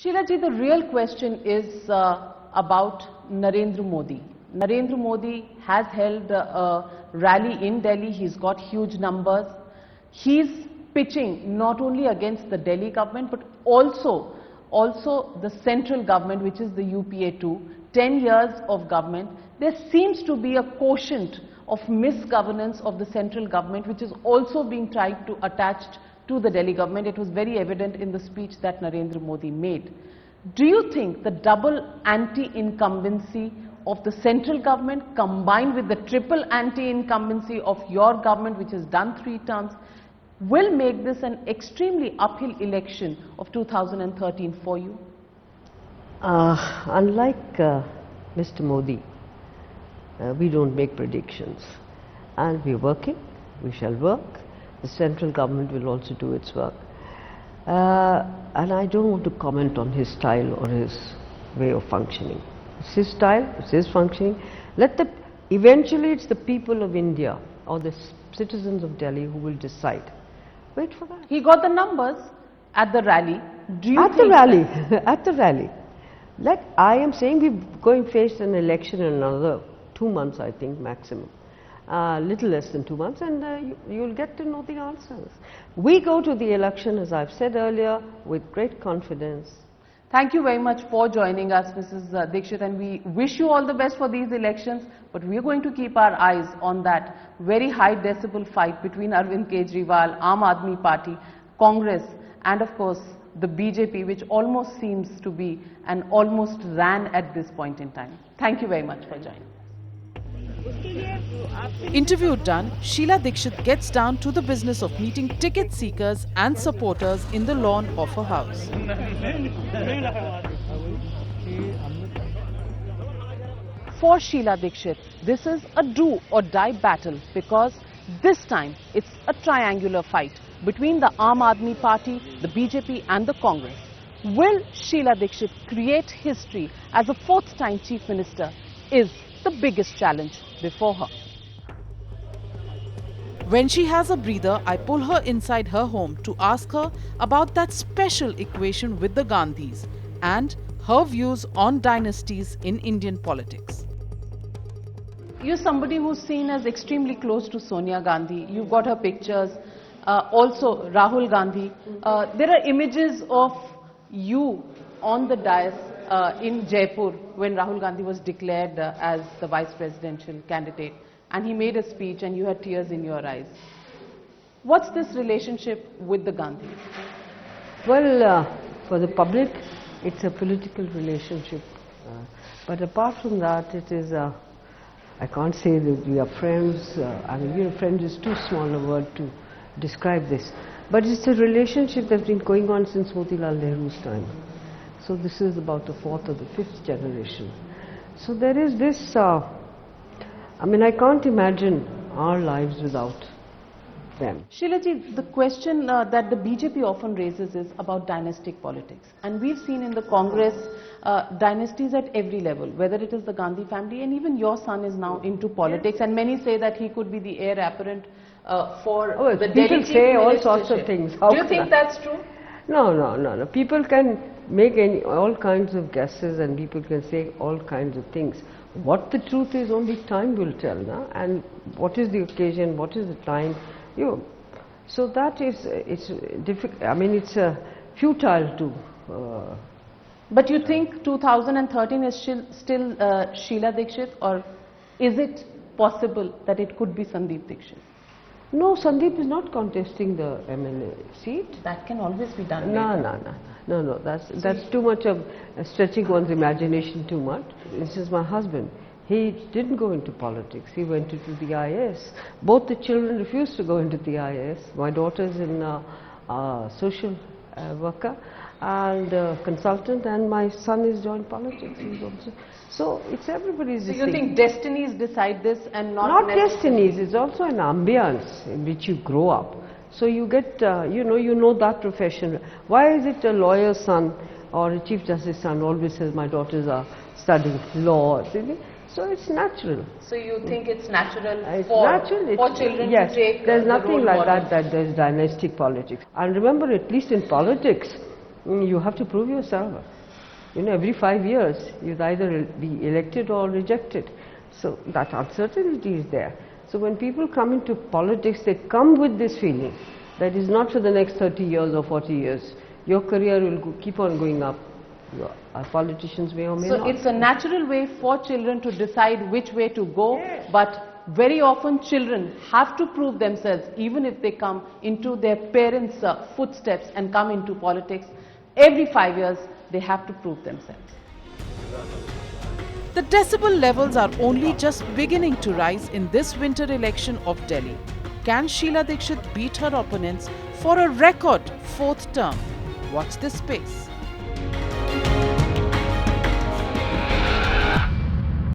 Sheila ji, the real question is about Narendra Modi. Narendra Modi has held a rally in Delhi. He's got huge numbers. He's pitching not only against the Delhi government but also the central government, which is the UPA 2. 10 years of government. There seems to be a quotient of misgovernance of the central government, which is also being tried to attach to the Delhi government. It was very evident in the speech that Narendra Modi made. Do you think the double anti-incumbency of the central government combined with the triple anti-incumbency of your government, which has done 3 terms, will make this an extremely uphill election of 2013 for you? Unlike Mr. Modi, we don't make predictions, and we're working. We shall work. The central government will also do its work, and I don't want to comment on his style or his way of functioning. It's his style, it's his functioning. Eventually it's the people of India or the citizens of Delhi who will decide. Wait for that. He got the numbers at the rally. Do you at think the rally, at the rally. Like I am saying, we're going to face an election in another 2 months, I think, maximum. Little less than 2 months, and you'll get to know the answers. We go to the election, as I've said earlier, with great confidence. Thank you very much for joining us, Mrs. Dixit, and we wish you all the best for these elections, but we're going to keep our eyes on that very high decibel fight between Arvind Kejriwal, Aam Aadmi Party, Congress, and of course the BJP, which almost seems to be and almost ran at this point in time. Thank you very much for joining. Interview done, Sheila Dixit gets down to the business of meeting ticket seekers and supporters in the lawn of her house. For Sheila Dixit, this is a do or die battle because this time it's a triangular fight between the Aam Aadmi Party, the BJP and the Congress. Will Sheila Dixit create history as a 4th time Chief Minister is the biggest challenge before her. When she has a breather, I pull her inside her home to ask her about that special equation with the Gandhis and her views on dynasties in Indian politics. You're somebody who's seen as extremely close to Sonia Gandhi. You've got her pictures. Also Rahul Gandhi. There are images of you on the dais in Jaipur when Rahul Gandhi was declared as the vice presidential candidate, and he made a speech and you had tears in your eyes. What's this relationship with the Gandhis? Well, for the public, it's a political relationship. But apart from that, it is, I can't say that we are friends. I mean, friends is too small a word to describe this. But it's a relationship that's been going on since Motilal Nehru's time. So this is about the 4th or the 5th generation. So there is this, I mean, I can't imagine our lives without them. Sheila ji, the question that the BJP often raises is about dynastic politics. And we've seen in the Congress dynasties at every level, whether it is the Gandhi family, and even your son is now into politics. And many say that he could be the heir apparent for the people say all sorts of things. Do you think that's true? No. People can make all kinds of guesses and people can say all kinds of things. What the truth is, only time will tell, no? And what is the occasion, what is the time, so that is, it's difficult, I mean, it's futile to... But you think 2013 is still Sheila Dixit, or is it possible that it could be Sandeep Dixit? No, Sandeep is not contesting the MLA seat. That can always be done. No, that's too much of stretching one's imagination too much. This is my husband. He didn't go into politics. He went into the IAS. Both the children refused to go into the IAS. My daughter's in social worker and consultant, and my son has joined politics. He's also, so it's everybody's decision. So you think destinies decide this and not destinies, it's also an ambience in which you grow up. So you get, you know that profession. Why is it a lawyer's son or a chief justice son always says my daughters are studying law? So it's natural. So you think it's natural for children yes, to take there's nothing like models. that there's dynastic politics. And remember, at least in politics, you have to prove yourself. You know, every 5 years you'll either be elected or rejected. So that uncertainty is there. So when people come into politics, they come with this feeling that is not for the next 30 years or 40 years. Your career will keep on going up. Our politicians may or may not. So it's a natural way for children to decide which way to go, but very often children have to prove themselves even if they come into their parents' footsteps and come into politics. Every 5 years they have to prove themselves. The decibel levels are only just beginning to rise in this winter election of Delhi. Can Sheila Dikshit beat her opponents for a record 4th term? Watch this space.